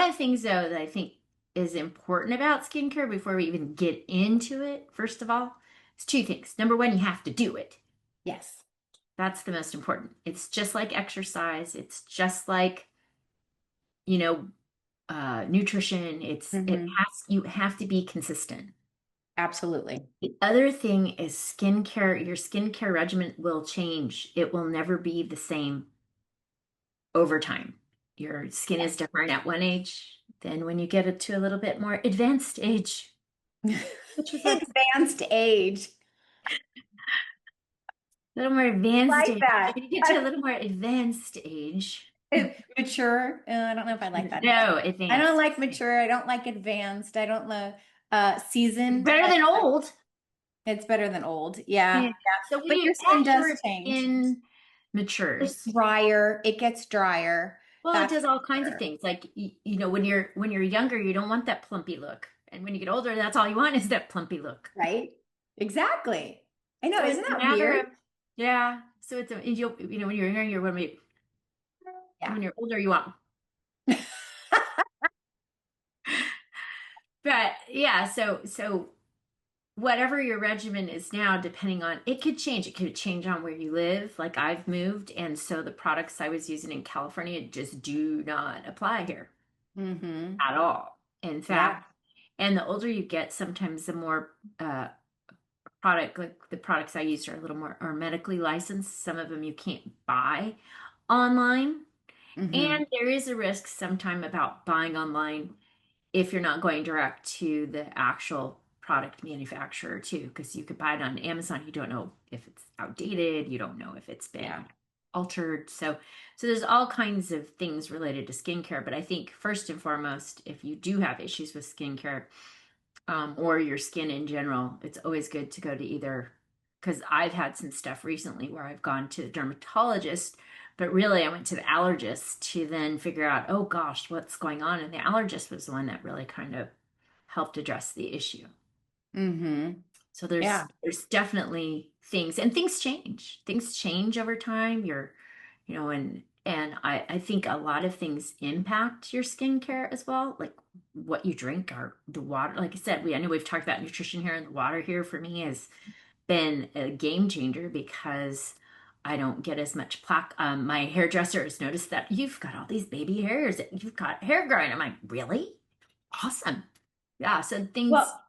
of things though that I think is important about skincare before we even get into it, first of all, is two things. Number one, you have to do it. Yes. That's the most important. It's just like exercise. It's just like, you know, nutrition. It Hmm. has, you have to be consistent. Absolutely. The other thing is skincare. Your skincare regimen will change. It will never be the same over time. Your skin is different at one age than when you get it to a little bit more advanced age, which is a Advanced age. little more advanced Like age. that. When you get to a little more advanced age, Mature. I don't know if I like that. no, I don't advanced. like mature. I don't like advanced. I don't love seasoned. Better than old. It's better than old. Yeah. Yeah. Yeah. So when But you your skin as does your change. skin It's matures, drier. It gets drier. well, it That's does all for kinds of sure. things. Like when you're younger, you don't want that plumpy look, and when you get older, that's all you want is that plumpy look. Right? Exactly. I know. So Isn't it's a that matter weird? of yeah. So it's a when you're younger, you want to be Yeah. when you're older, you want. But yeah, so whatever your regimen is now, depending on it could change. It could change on where you live. Like I've moved, and so the products I was using in California just do not apply here Mm-hmm. at all. In Yeah. fact, and the older you get, sometimes the more like the products I use are a little more are medically licensed. Some of them you can't buy online. Mm-hmm. And there is a risk sometime about buying online if you're not going direct to the actual product manufacturer too, because you could buy it on Amazon. You don't know if it's outdated, you don't know if it's Yeah. been altered. So there's all kinds of things related to skincare. But I think first and foremost, if you do have issues with skincare, or your skin in general, it's always good to go to either, because I've had some stuff recently where I've gone to the dermatologist, but really I went to the allergist to then figure out, oh gosh, what's going on? And the allergist was the one that really kind of helped address the issue. Mm-hmm. So Yeah. there's definitely things, and things change. Things change over time. And I think a lot of things impact your skincare as well, like what you drink or the water. Like I said, I know we've talked about nutrition here, and the water here for me has been a game changer because I don't get as much plaque. My hairdresser has noticed that you've got all these baby hairs, you've got hair growing. I'm like, really? Awesome. Yeah. So things Well,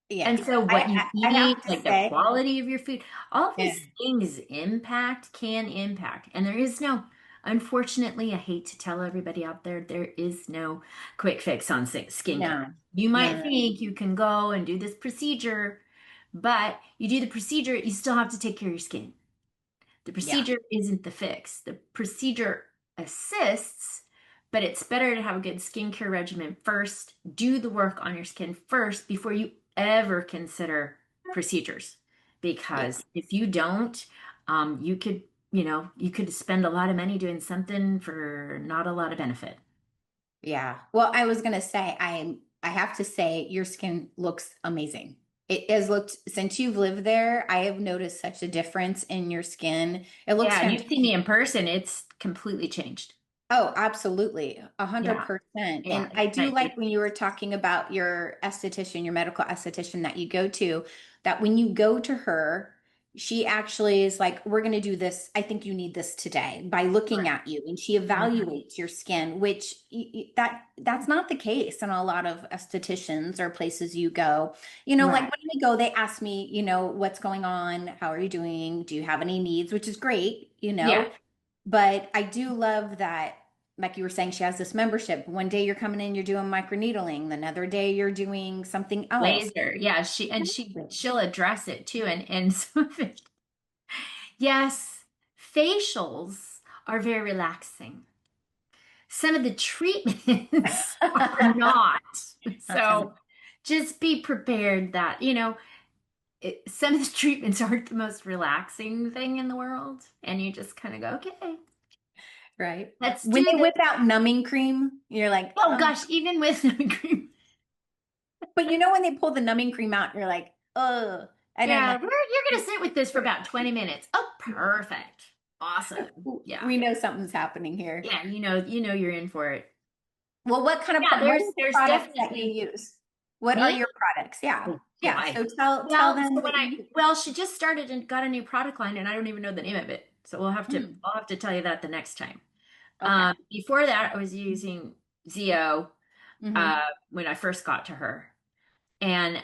yeah. and so I, what you I eat, have to like the say, quality of your food, all yeah. these things can impact. And there is no, unfortunately, I hate to tell everybody out there, there is no quick fix on skincare. No. You might No. think you can go and do this procedure, but you do the procedure, you still have to take care of your skin. The Yeah. procedure isn't the fix. The procedure assists, but it's better to have a good skincare regimen first. Do the work on your skin first before you ever consider procedures. Yeah. Because if you don't, you could, you could spend a lot of money doing something for not a lot of benefit. Yeah. Well, I was gonna say, I have to say your skin looks amazing. It has looked since you've lived there, I have noticed such a difference in your skin. It looks Yeah, and you've seen fantastic. me in person, it's completely changed. Oh, absolutely. A hundred Yeah, percent. yeah, And I it's do night. like when you were talking about your esthetician, your medical esthetician that you go to, that when you go to her, she actually is like, we're going to do this. I think you need this today by looking Correct. at you. And she Mhm. evaluates your skin, which that's not the case in a lot of estheticians or places you go. Like Right. when we go, they ask me, what's going on? How are you doing? Do you have any needs? Which is great. Yeah. But I do love that, like you were saying, she has this membership. One day you're coming in, you're doing microneedling. Another day you're doing something else. Laser. Yeah, Exactly. she'll address it too. And some of it, yes, facials are very relaxing. Some of the treatments are not. Not so much. So just be prepared that, some of the treatments aren't the most relaxing thing in the world. And you just kind of go, okay, Right. let's When do they this. whip out numbing cream, you're like, Oh oh. gosh, even with no cream. But when they pull the numbing cream out, you're like, oh, I don't know. Yeah, you're gonna sit with this for about 20 minutes. Oh, perfect. Awesome. Yeah. We know something's happening here. Yeah, you know you're in for it. Well, what kind of Yeah, what are the there's products that you definitely use? What are me. your products? Yeah. Oh Yeah. boy. So tell Well, them so what when you use. well, she just started and got a new product line, and I don't even know the name of it. So Hmm. I'll have to tell you that the next time. Okay. Before that, I was using Zio Hmm. when I first got to her, and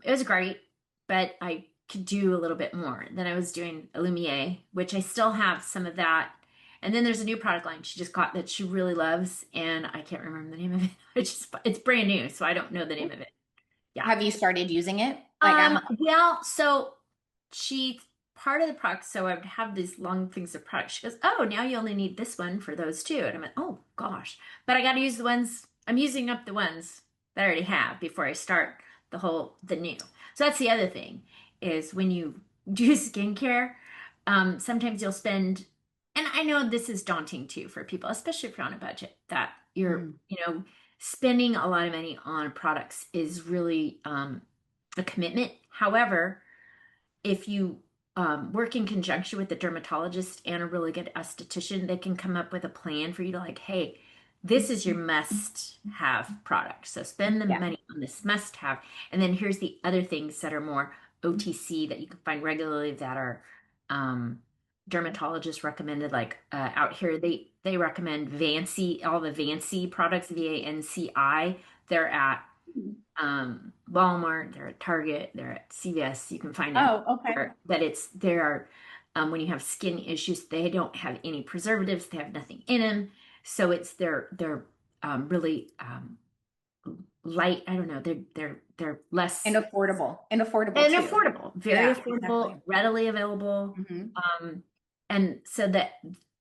it was great, but I could do a little bit more. Then I was doing Illumier, which I still have some of that. And then there's a new product line she just got that she really loves, and I can't remember the name of it. It's brand new, so I don't know the name of it. Yeah. Have you started using it? Like at home? Well, so she part of the product, so I would have these long things of product. She goes, "Oh, now you only need this one for those two." And I went, "Oh gosh." But I gotta use the ones I'm using up the ones that I already have before I start the new. So that's the other thing is when you do skincare, sometimes you'll spend, and I know this is daunting too for people, especially if you're on a budget, that Mhm. spending a lot of money on products is really a commitment. However, if you work in conjunction with a dermatologist and a really good esthetician, they can come up with a plan for you to like, hey, this is your must have product. So spend the Yeah. money on this must have. And then here's the other things that are more OTC that you can find regularly that are um, dermatologist recommended. Like out here, they recommend Vancy, all the Vancy products, VANCI. They're at Walmart, they're at Target, they're at CVS. You can find them Oh, okay. there. That it's there are when you have skin issues, they don't have any preservatives, they have nothing in them. So it's they're really light. I don't know. They're And less affordable. And affordable and too. affordable, very Yeah, affordable, exactly. readily available. Hmm. And so that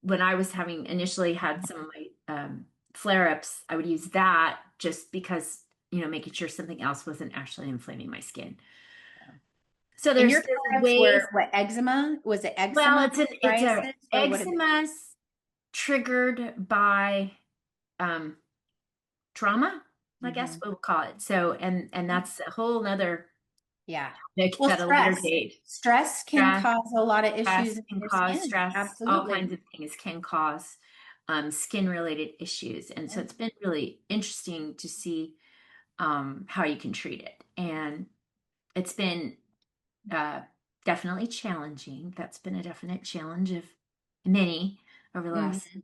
when I was having initially had some of my flare-ups, I would use that just because, making sure something else wasn't actually inflaming my skin. So And your there's products ways. were what, eczema? Was it Well, eczema, it's a psoriasis, or what did it? eczema's triggered by um trauma, I guess Hmm. we'll call it. So and that's a whole nother Yeah. topic Well, at a later stress. date. Stress can Stress, cause a lot of issues stress in can your cause skin. stress. All kinds Absolutely. of things can cause skin related issues. And so it's been really interesting to see how you can treat it. And it's been uh, definitely challenging. That's been a definite challenge of many over the last Mhm.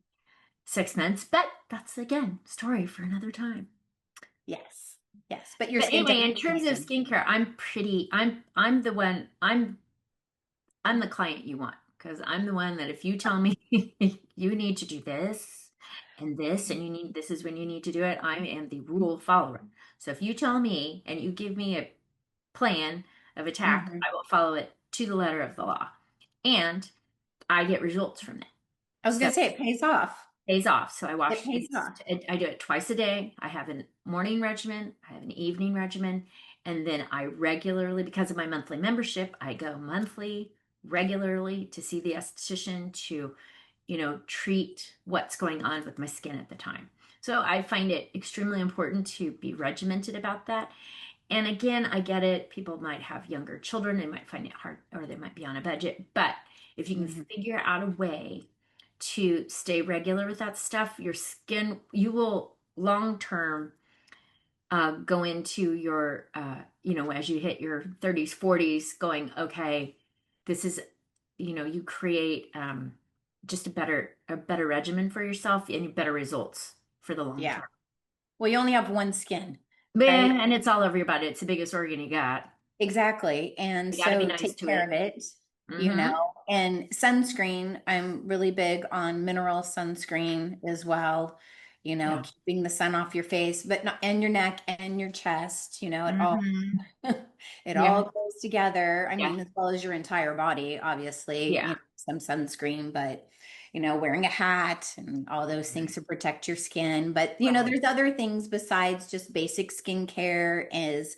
6 months. But that's again, story for another time. Yes. Yes. But your But skin does anyway, in look terms of amazing. skincare, I'm the one, I'm the client you want because I'm the one that if you tell me you need to do this and you need this is when you need to do it, I am the rule follower. So if you tell me and you give me a plan of attack, Hmm. I will follow it to the letter of the law. And I get results from it. I was So going to say it pays off. days off. So I It wash pays face. off. I do it twice a day. I have a morning regimen, I have an evening regimen, and then I regularly, because of my monthly membership, I go monthly regularly to see the esthetician to, treat what's going on with my skin at the time. So I find it extremely important to be regimented about that. And again, I get it. People might have younger children, they might find it hard, or they might be on a budget. But if you can Hmm. figure out a way to stay regular with that stuff, your skin, you will long term go into your, as you hit your 30s, 40s, going, okay, this is, you create just a better regimen for yourself and better results for the long Yeah. term. Well, you only have one skin, right? Man, and it's all over your body. It's the biggest organ you got. Exactly. And You got to be so nice take to care it. of it, Mm-hmm. and sunscreen. I'm really big on mineral sunscreen as well, Yeah. keeping the sun off your face, but not and your neck and your chest, it all Mm-hmm. it Yeah. all goes together. I Yeah. mean, as well as your entire body, obviously, Yeah. some sunscreen, but wearing a hat and all those things to protect your skin. But Right. there's other things besides just basic skincare is,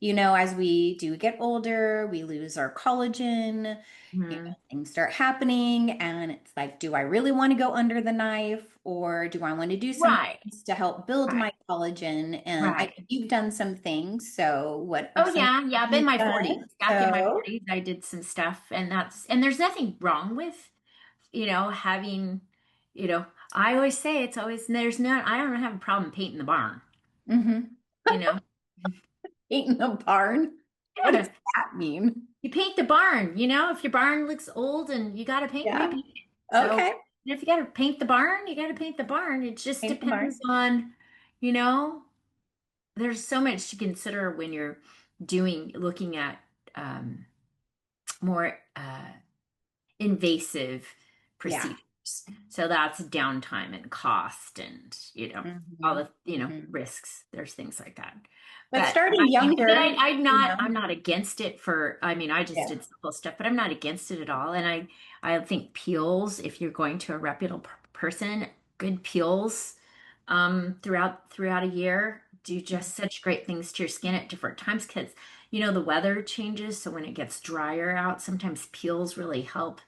as we do get older, we lose our collagen, Mhm. things start happening, and it's like, do I really want to go under the knife, or do I want to do some Right. things to help build Right. my collagen? And I Right. think you've done some things. So what are Oh some yeah, yeah. In things my you've 40s. done? Back in my So 40s, I did some stuff, and there's nothing wrong with, having, you know, I always say it's always, there's not, I don't have a problem painting the barn, Mm-hmm. you know? Painting a barn. What does Yeah. that mean? You paint the barn, if your barn looks old and you got to Yeah. repaint it. So Okay. if you got to paint the barn, you got to paint the barn. It just Paint the barn. depends on, you know, there's so much to consider when you're looking at um, more invasive Yeah. procedures. So that's downtime and cost and, all Hmm. the, Hmm. risks. There's things like that. But But starting younger, I'm not against it I mean, I just yeah, did simple stuff, but I'm not against it at all. And I think peels, if you're going to a reputable person, good peels, throughout a year do just such great things to your skin at different times because the weather changes. So when it gets drier out, sometimes peels really help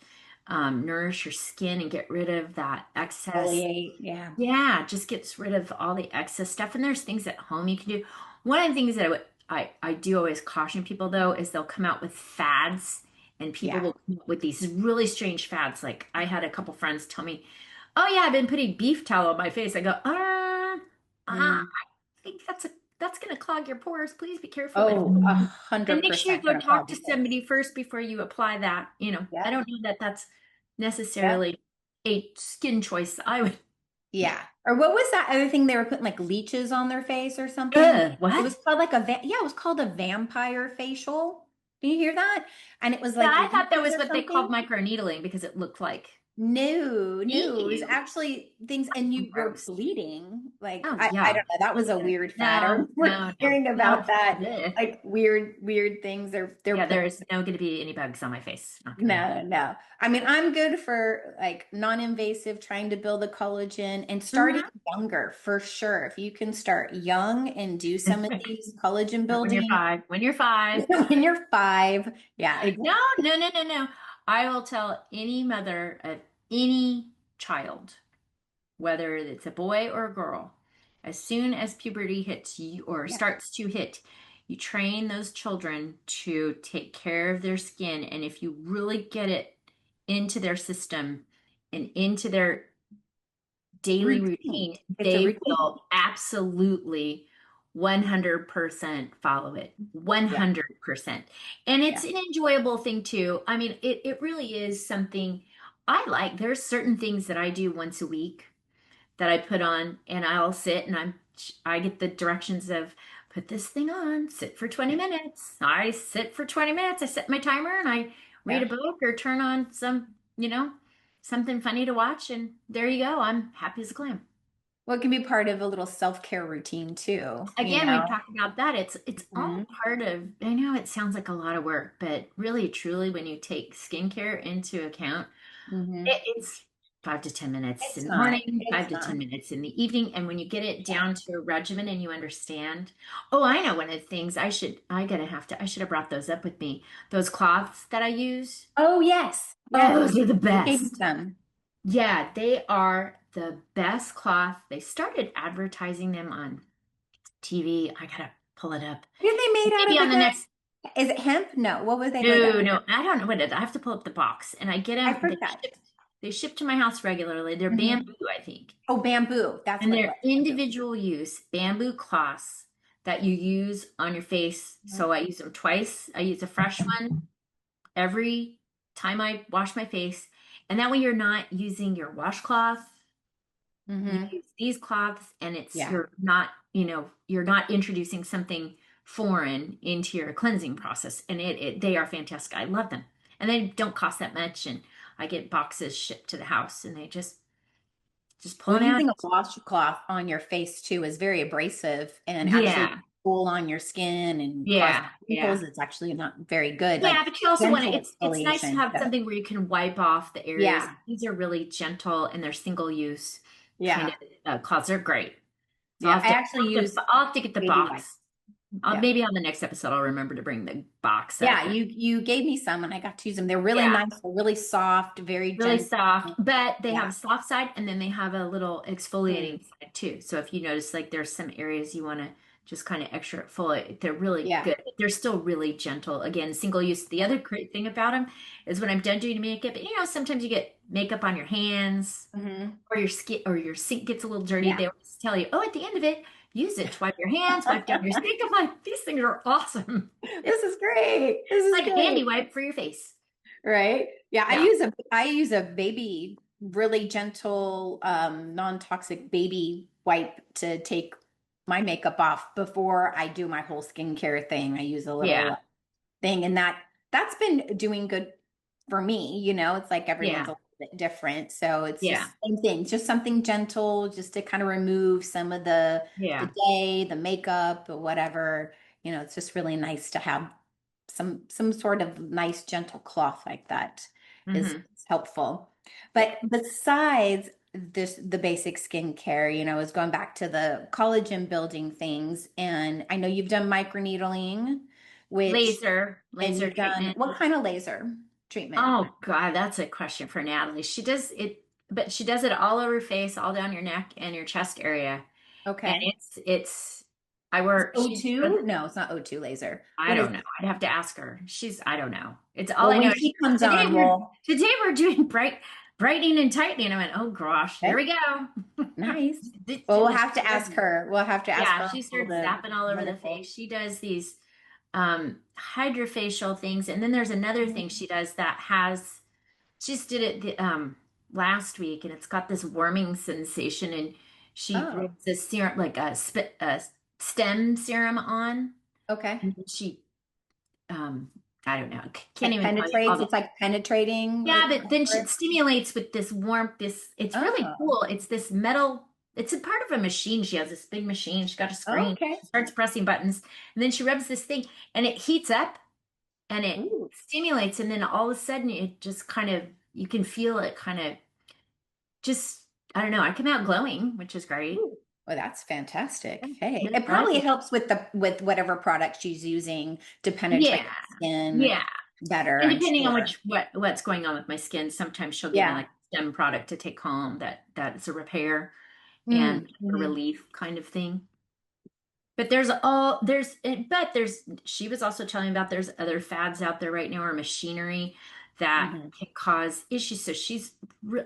nourish your skin and get rid of that excess. exfoliate. Yeah. Yeah, it just gets rid of all the excess stuff. And there's things at home you can do. One of the things that I do always caution people though is they'll come out with fads and people Yeah. will come up with these really strange fads. Like I had a couple friends tell me, "Oh yeah, I've been putting beef tallow on my face." I go, I Mm. think that's gonna clog your pores. Please be careful Oh, a and hundred make sure you percent go gonna talk clog to your face. somebody first before you apply that. I Yep. don't know that that's Yep. necessarily a skin choice I would. Yeah. Or what was that other thing they were putting like leeches on their face or something? It What? was called like yeah, it was called a vampire facial. Did you hear that? And it was Yeah, like I thought that leeches was or what they called something. microneedling because it looked like No, no, it was ew. actually things, and you were Gross. bleeding. Like Oh I yeah. don't know. That was a weird fad. I No, remember no, no, hearing no. about that, Bleh. like weird things. They're Yeah, putting. there's no going to be any bugs on my face. Not going to happen. No, no. I mean, I'm good for like non-invasive, trying to build a collagen and starting Mhm. younger for sure. If you can start young and do some of these collagen When you're building five. When you're five. when you're 5, yeah, exactly. No, no, no, no, no. I will tell any mother of any child, whether it's a boy or a girl, as soon as puberty hits you or Yeah. starts to hit, you train those children to take care of their skin. And if you really get it into their system and into their daily Routine. routine, It's a they routine. will absolutely 100% follow it. Yeah. 100%. And Yeah. it's an enjoyable thing too. I mean, it really is something I like. There's certain things that I do once a week that I put on and I'll sit and I get the directions of put this thing on, sit for 20 Yeah. minutes. I sit for 20 minutes. I set my timer and I read a Yeah. book or turn on something funny to watch and there you go. I'm happy as a clam. Well, it can be part of a little self-care routine too, you Again, we know? talked about that. It's all Mhm. part of, I know it sounds like a lot of work, but really truly when you take skincare into account, Mhm. it's 5 to 10 minutes in It's the not. morning, five It's to ten not. minutes in the evening. And when you get it Yeah. down to a regimen and you understand, oh, I know one of the things I should have brought those up with me. Those cloths that I use. Oh, yes. Oh, Yes. those are the You gave me best. some. Yeah, they are the best cloth. They started advertising them on TV. I gotta pull it up. What are they made out Maybe of on the again? next. Is it hemp? No. What were they made out No, of? no, I don't know what it is. I have to pull up the box, and I get I've them. heard that. They ship to my house regularly. They're Hmm. bamboo, I think. Oh, bamboo. That's And what it they're was. Bamboo. individual use bamboo cloths that you use on your face. Mhm. So I use them twice. I use a fresh one every time I wash my face. And that way you're not using your washcloth. You Mhm. use these cloths and Yeah. you're not introducing something foreign into your cleansing process. And they are fantastic. I love them. And they don't cost that much. And I get boxes shipped to the house and they just pull Well, them out. using a washcloth on your face too is very abrasive and actually Yeah. pull on your skin and cause Yeah. Yeah. wrinkles. It's actually not very good. Yeah, Like but you also want to, gentle it's nice to exfoliation. have So, something where you can wipe off the areas. yeah. These are really gentle and they're single use kind Yeah. of cloths. They're great. So Yeah. I actually use I'll have to get the baby wipes. box. Yeah. Maybe on the next episode, I'll remember to bring the box up. Yeah, you gave me some and I got to use them. They're really Yeah, nice, they're really soft, very really gentle. soft, but they have Yeah. a soft side and then they have a little Mm, exfoliating side too. So if you notice like there's some areas you want to just kind of extra exfoliate, they're really yeah. good. They're still really gentle. Again, single use. The other great thing about them is when I'm done doing makeup, sometimes you get makeup on your hands Hmm. or your skin or your sink gets a little dirty. Yeah. They always tell you, oh, at the end of it, use it to wipe your hands, wipe down your sink. I'm like, these things are awesome. This is great. This is Like a handy great. wipe for your face. Right? Yeah, Yeah. I use a baby, really gentle, non-toxic baby wipe to take my makeup off before I do my whole skincare thing. I use a little Yeah. thing, and that's been doing good for me. It's like everyone's a Yeah. little bit different. So it's Yeah. just same thing, just something gentle, just to kind of remove some of the Yeah. day, the makeup or whatever. It's just really nice to have some sort of nice gentle cloth like that is Hmm. helpful. Yeah. But besides the basic skincare, is going back to the collagen building things. And I know you've done microneedling, which and Laser you've done treatment. what kind of laser treatment? Oh God, that's a question for Natalie. She does it, but she does it all over your face, all down your neck and your chest area. And Okay. I work, O2? No, it's not O2 laser. I What is don't know. it? I'd have to ask her. I don't know. It's all Well, I know when is she comes today on, well, today we're doing brightening and tightening. I went, oh gosh, here okay, we go. nice. Well, we'll have to She does ask her. We'll have to ask Yeah, her she all starts the zapping all over the wonderful. face. She does these hydrofacial things, and then there's another thing Mhm. she does that has she just did it last week, and it's got this warming sensation, and she Oh, rubs this serum like a stem serum on, okay. and then she I don't know, can't Like even tell you all penetrates. the It's like penetrating. yeah, but then she stimulates with this warmth. It's really Oh, cool. It's this metal, it's a part of a machine. She has this big machine. She's got a screen. okay. She starts pressing buttons, and then she rubs this thing, and it heats up and it Ooh, stimulates, and then all of a sudden it just kind of you can feel it kind of just I don't know. I come out glowing, which is great. ooh. Well, that's fantastic. Yeah, Hey, it I like probably it. helps with whatever product she's using to penetrate Yeah, the skin yeah. better, And I'm depending on sure. what's going on with my skin, sometimes she'll give me Yeah. like a stem product to take home that's a repair and a Mm-hmm. relief kind of thing. But she was also telling me about there's other fads out there right now or machinery that Hmm. can cause issues. So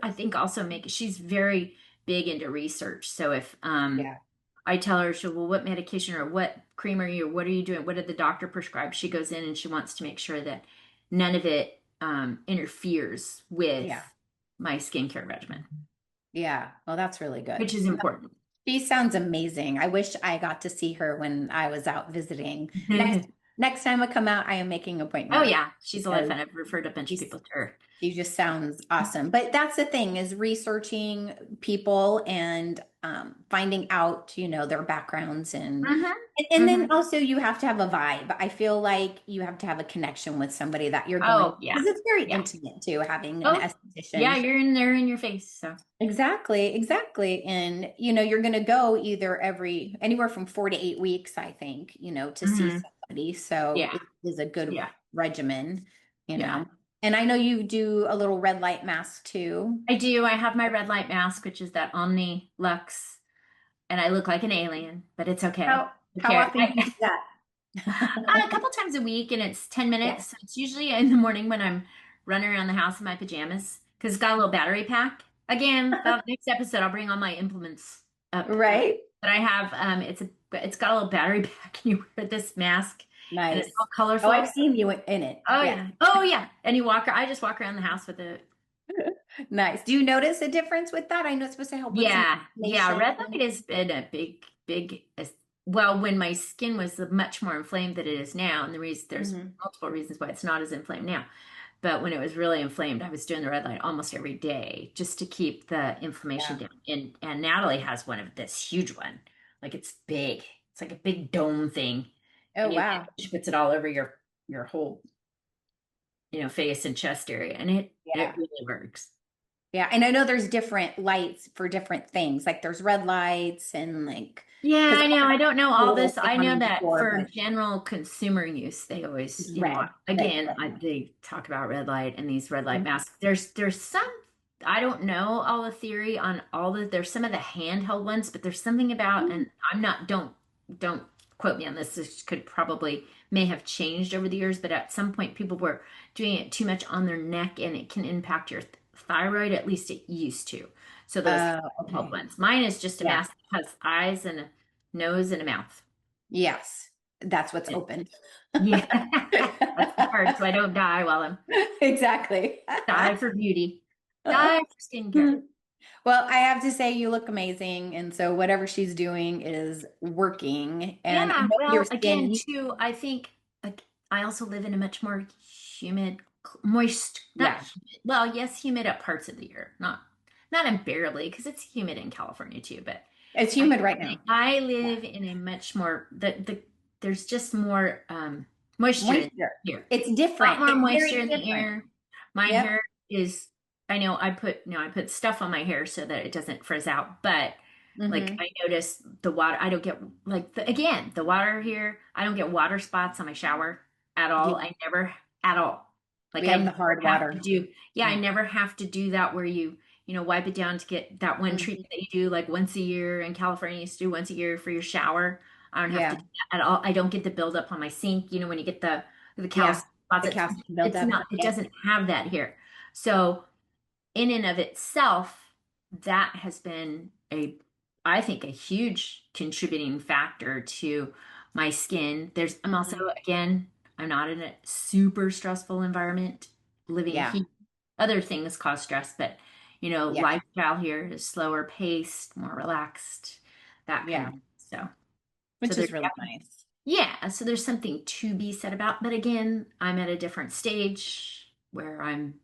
I think also she's very big into research. So if Yeah. I tell her, well, what medication or what cream are you, what are you doing? What did the doctor prescribe? She goes in and she wants to make sure that none of it interferes Yeah. with my skincare regimen, Yeah. Well, that's really good. which is important. She sounds amazing. I wish I got to see her when I was out visiting. Next time I come out, I am making an Oh appointment with her yeah, she's a lot of because fun. I've referred a bunch of she's people to her. she just sounds awesome. But that's the thing is researching people and finding out, their backgrounds Hmm. and then Hmm. also you have to have a vibe. I feel like you have to have a connection with somebody that you're going Oh yeah, because it's very yeah. intimate too, having an Oh yeah, esthetician. you're in there in your face. So Exactly, exactly. And you're going to go either anywhere from 4 to 8 weeks, I think, to see hmm somebody. So yeah, it is a good yeah, regimen, you yeah. know. And I know you do a little red light mask too. I do. I have my red light mask, which is that Omni Lux, and I look like an alien, but it's okay. How Okay, often do you do that? a couple times a week, and it's 10 Yeah. minutes. So it's usually in the morning when I'm running around the house in my pajamas because it's got a little battery pack. Again, the next episode, I'll bring all my implements up. Right? But I have it's got a little battery pack, and you wear this mask, and it's Nice. all Oh, I've colorful. seen you in it. Oh Yeah. yeah, oh yeah. And I just walk around the house with it. Nice. Do you notice a difference with that? I know it's supposed to help with some Yeah, yeah. inflammation. Red light has been a big. Well, when my skin was much more inflamed than it is now, and there's Hmm. multiple reasons why it's not as inflamed now. But when it was really inflamed, I was doing the red light almost every day just to keep the inflammation Yeah. down. And Natalie has one of this huge one, like it's big. It's like a big dome thing, Oh, and wow. she puts it all over your whole face and chest area, and it Yeah. really works. Yeah, and I know there's different lights for different things. Like there's red lights and like Yeah, Because I know. I don't know all total this. I know down that before, for but general consumer use, they always, it's you know, red, red, again, red. they talk about red light and these red light Mhm. masks. There's some, I don't know all the theory on all the, there's some of the handheld ones, but there's something about, and I'm not, don't quote me on this. This could probably may have changed over the years, but at some point people were doing it too much on their neck and it can impact your thyroid. At least it used to. So those handheld Okay. ones. Mine is just a Yeah. mask that has eyes and a nose and a mouth. Yes. That's what's Yeah. open. Yeah. That's the part. So I don't die while I'm Exactly. die for beauty, die for skincare. Well, I have to say you look amazing, and so whatever she's doing is working. And I Yeah. know your Well, skin, again, too, I think like, I also live in a much more humid, moist, not yeah, humid. Well, yes, humid at parts of the year, not unbearably, because it's humid in California too. But it's I humid right now. I Yeah. live in a much more there's just more moisture in Moisture. here. It's A lot different. more It's moisture very in the different. air. My Yep. hair is, I know I put stuff on my hair so that it doesn't frizz out, but like Hmm. I notice the water, I don't get like again, the water here, I don't get water spots on my shower at all. Yeah. I never at all. Like We I have the never hard have to water. do, yeah, I Yeah. never have to do that where wipe it down to get that one Mhm. treatment that you do like once a year in California, you used to do once a year for your shower. I don't have to Yeah. do that at all. I don't get the buildup on my sink, when you get the Yeah. calcium spots, The calcium it's buildup. not, it Yeah. doesn't have that here. So in and of itself, that has been I think, a huge contributing factor to my skin. I'm also, Hmm. again, I'm not in a super stressful environment. Living Yeah. here, other things cause stress, but Yeah. lifestyle here is slower paced, more relaxed, that kind Yeah. of thing. So Which there's is really nice. yeah, so there's something to be said about, but again, I'm at a different stage where I'm,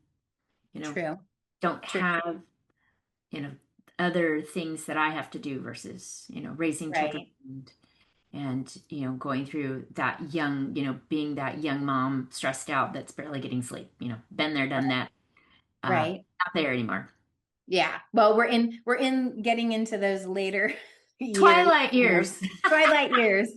you know, True. don't True. have you know other things that I have to do versus raising children Right. and going through that young being that young mom stressed out that's barely getting sleep, been there, done that, Right. not there anymore. Yeah. Well, we're in getting into those later years, Twilight years. twilight years.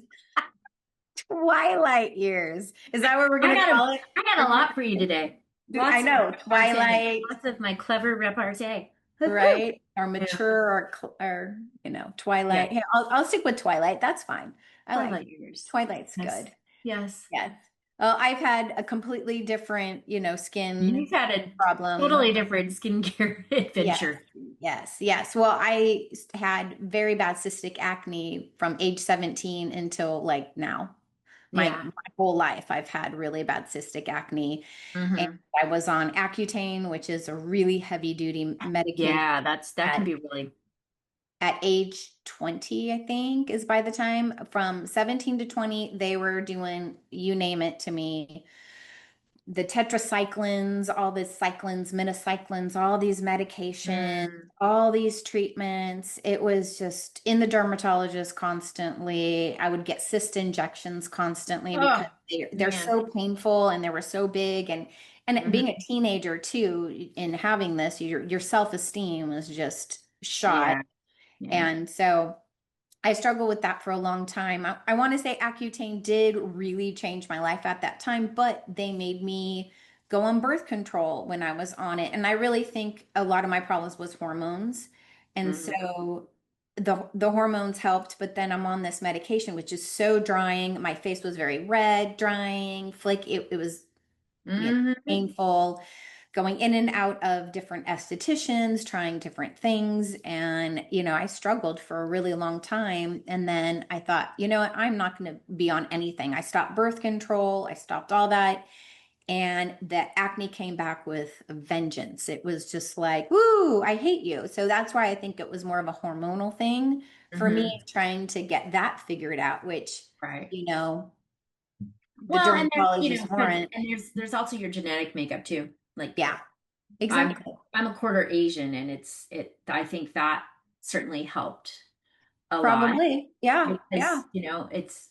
Twilight years. Is that what we're I gonna got a call it? I got a lot for you today. I Lots of know. repartee, Twilight, lots of my clever repartee. Woohoo. right? Or Yeah, mature or yeah, Twilight. Yeah, I'll stick with Twilight. That's fine. I like Twilight years. Twilight's Yes, good. yes. Yes. Well, I've had a completely different, You've skin had a problem. totally different skincare Yes, adventure. yes, yes. Well, I had very bad cystic acne from age 17 until like now. My Yeah. whole life, I've had really bad cystic acne. And Hmm. I was on Accutane, which is a really heavy duty medication Yeah, that can at, be really. at age 20, I think, is by the time from 17 to 20, they were doing you name it to me, the tetracyclines, all these cyclines, minocyclines, all these medications, Mm, all these treatments. It was just in the dermatologist constantly. I would get cyst injections constantly because oh, they're man. so painful and they were so big. And being a Hmm. teenager too, in having this, your self-esteem was just shot. Yeah, yeah. And so I struggled with that for a long time. I want to say Accutane did really change my life at that time, but they made me go on birth control when I was on it. And I really think a lot of my problems was hormones. And Hmm. so the hormones helped, but then I'm on this medication, which is so drying. My face was very red, drying, flaky. It was, Hmm. painful, going in and out of different estheticians, trying different things. And, I struggled for a really long time. And then I thought, you know what? I'm not going to be on anything. I stopped birth control, I stopped all that. And the acne came back with a vengeance. It was just like, woo, I hate you. So that's why I think it was more of a hormonal thing for me, Hmm. trying to get that figured out, which, Right. you know, the Well, and there's, dermatologists weren't. there's also your genetic makeup too. Like Yeah, I'm exactly. I'm a quarter Asian, and I think that certainly helped a lot Probably. Yeah. Yeah. because, it's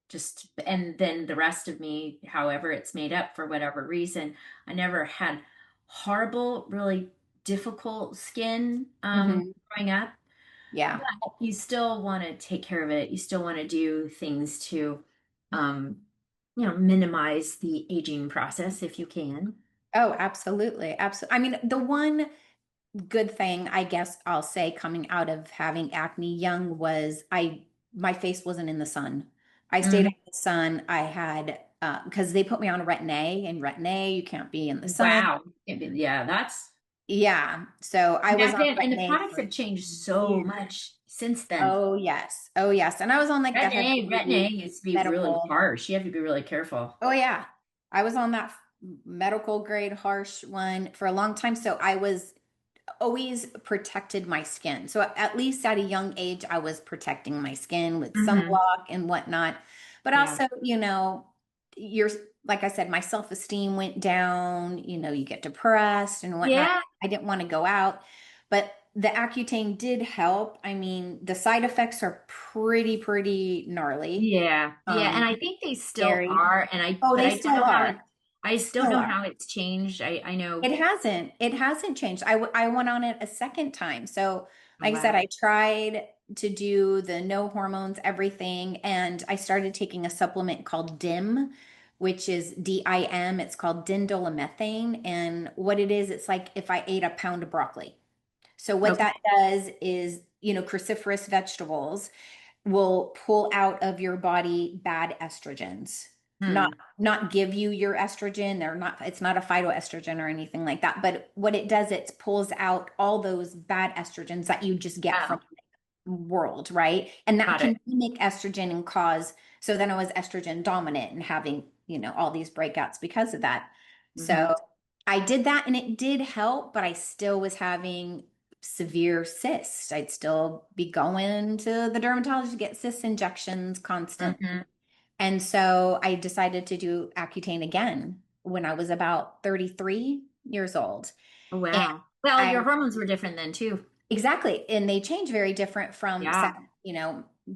just, and then the rest of me, however it's made up for whatever reason, I never had horrible, really difficult skin Hmm. growing up. Yeah. You still want to take care of it. You still want to do things to, um, minimize the aging process if you can. Oh, absolutely. Absolutely. I mean, the one good thing I guess I'll say coming out of having acne young was my face wasn't in the sun. I stayed in Mm. the sun. I had because they put me on Retin-A, and Retin-A you can't be in the sun. Wow. Yeah, that's Yeah. So I was back on then, and the Retin-A products for have changed so years. much since then. Oh yes. Oh yes. And I was on like the Retin-A heavy used to be really medical. harsh. You have to be really careful. Oh yeah. I was on that medical grade harsh one for a long time. So I was always protected my skin. So at least at a young age, I was protecting my skin with Hmm. sunblock and whatnot. But Yeah. also, you're like I said, my self-esteem went down, you get depressed and whatnot. Yeah. I didn't want to go out. But the Accutane did help. I mean, the side effects are pretty gnarly. Yeah. Yeah. And Um, I think they still Scary. are. Oh, But they I don't still know how are. I still Still know are. how it's changed. I know. It hasn't. It hasn't changed. I went on it a second time. So, Oh, like I said, wow. I tried to do the no hormones, everything, and I started taking a supplement called DIM, which is DIM. It's called dindolamethane. And what it is, it's like if I ate a pound of broccoli. So, what Okay. that does is, cruciferous vegetables will pull out of your body bad estrogens. Not Hmm. not give you your estrogen. It's not a phytoestrogen or anything like that. But what it does, it pulls out all those bad estrogens that you just get Oh, from the world, right? And that got it. can mimic estrogen and cause. So then I was estrogen dominant and having, all these breakouts because of that. Hmm. So I did that and it did help, but I still was having severe cysts. I'd still be going to the dermatologist to get cyst injections constantly. Hmm. And so I decided to do Accutane again when I was about 33 years old. Oh, And wow. Well, I your hormones were different then too. exactly, and they change very different from Yeah.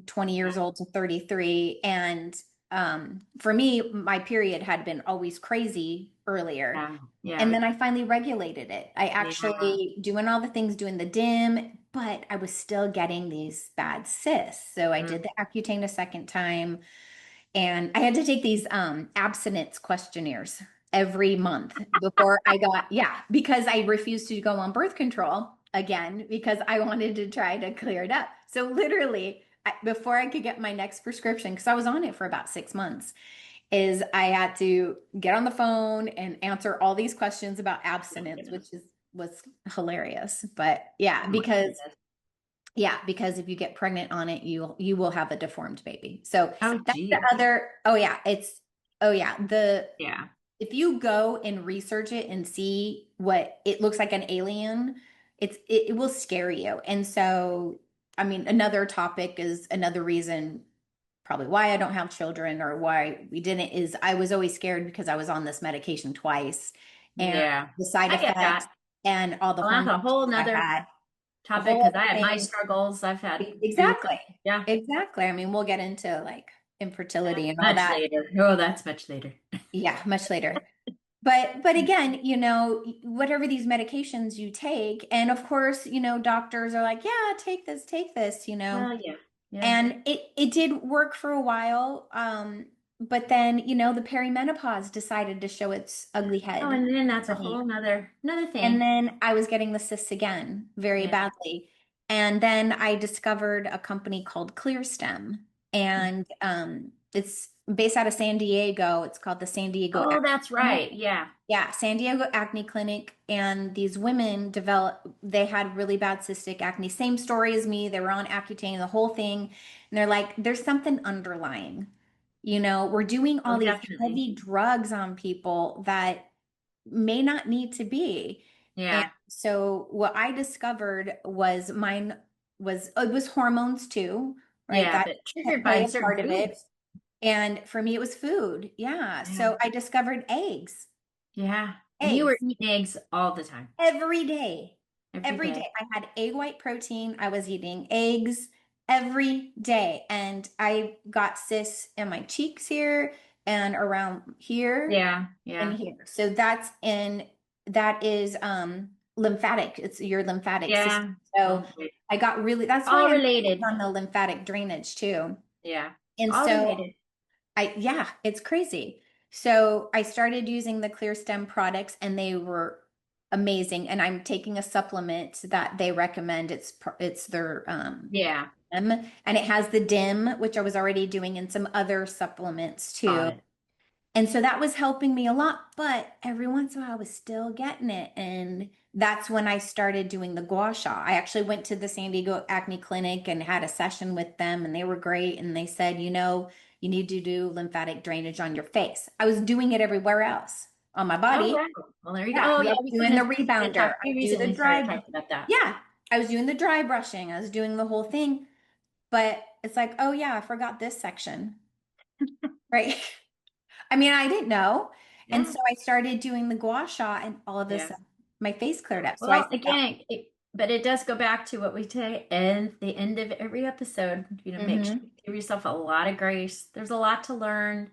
20 Yeah. years old to 33. And for me, my period had been always crazy earlier. Yeah. And Yeah. then I finally regulated it. I Yeah. actually doing all the things, doing the dim, but I was still getting these bad cysts. So I Mm. did the Accutane a second time, and I had to take these abstinence questionnaires every month before I got, yeah, because I refused to go on birth control again because I wanted to try to clear it up. So literally, before I could get my next prescription, because I was on it for about 6 months, is I had to get on the phone and answer all these questions about Oh my abstinence, which goodness. was hilarious. But yeah, Oh my because goodness. if you get pregnant on it, you will have a deformed baby. So Oh, that's the geez. other. Oh yeah, oh yeah, the Yeah. if you go and research it and see what it looks like an alien, it will scare you. And so, I mean, another topic is another reason probably why I don't have children or why we didn't is I was always scared because I was on this medication twice and Yeah. the side I get effects that. and all the Well, that's hormone a whole I nother had, the topic because whole I had my thing. struggles. I've had boots. Exactly. Yeah. Exactly. I mean, we'll get into like That's infertility and all much that. later. Oh, that's much later. Yeah, much later. But again, whatever these medications you take, and of course, doctors are like, yeah, take this. Well, yeah. Yeah. And it did work for a while. But then, the perimenopause decided to show its ugly Oh, head and then that's a for me. whole nother And thing. then I was getting the cysts again very Yeah. badly. And then I discovered a company called ClearStem. And it's based out of San Diego. It's called the San Diego Oh, Acne that's Clinic. right. Yeah. Yeah, San Diego Acne Clinic. And these women they had really bad cystic acne. Same story as me. They were on Accutane, the whole thing. And they're like, there's something underlying. We're doing all Oh, these definitely. heavy drugs on people that may not need to be. And Yeah. so what I discovered was mine it was hormones too, right? Yeah, That but triggered play by a certain part of it. foods. And for me, it was food. Yeah. Yeah. So I discovered eggs, Yeah. And you were eggs eating eggs all the time, every day. every Every day. day. I had egg white protein. I was eating eggs every day. And I got cysts in my cheeks here and around here Yeah. and Yeah. here. So that is lymphatic. It's your lymphatic system. Yeah. So Okay. I got really, that's why All I'm related. on the lymphatic drainage too. Yeah. And All so related. yeah, it's crazy. So I started using the Clear Stem products and they were amazing. And I'm taking a supplement that they recommend. It's their Yeah. and it has the DIM, which I was already doing in some other supplements Got too. it. And so that was helping me a lot, but every once in a while I was still getting it. And that's when I started doing the gua sha. I actually went to the San Diego Acne Clinic and had a session with them, and they were great. And they said, you need to do lymphatic drainage on your face. I was doing it everywhere else on my Oh, body. wow. Well, there you go. Yeah, Oh, I yeah. was doing the rebounder. We I do the recently started dry. talking about that. Yeah, I was doing the dry brushing. I was doing the whole thing. But it's like, oh yeah, I forgot this section. Right. I mean, I didn't know. And Yeah. so I started doing the gua sha and all of a Yeah. sudden my face cleared up. So I Well, said, again, but it does go back to what we say and the end of every episode. Make sure mm-hmm. you give yourself a lot of grace. There's a lot to learn.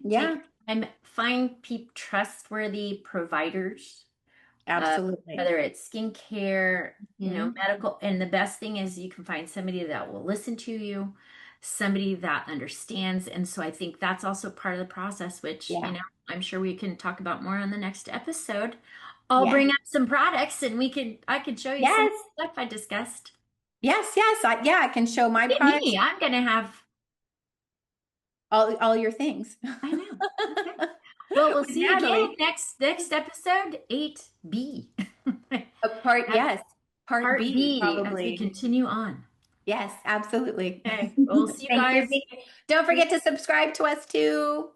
Take Yeah, time, find trustworthy providers, absolutely. whether it's skincare, Hmm. medical. And the best thing is you can find somebody that will listen to you, somebody that understands. And so I think that's also part of the process, which, Yeah. I'm sure we can talk about more on the next episode. I'll Yes. bring up some products and I could show you some Yes. stuff I discussed. Yes. Yes. Yeah, I can show my Get products, me, I'm gonna have, all your things. I know. Okay. Well, we'll With see you again Natalie. next episode, 8B. Yes. Part Part B, B as we probably. continue on. Yes, absolutely. Okay. Well, we'll see you Thank you. guys. Don't forget to subscribe to us too.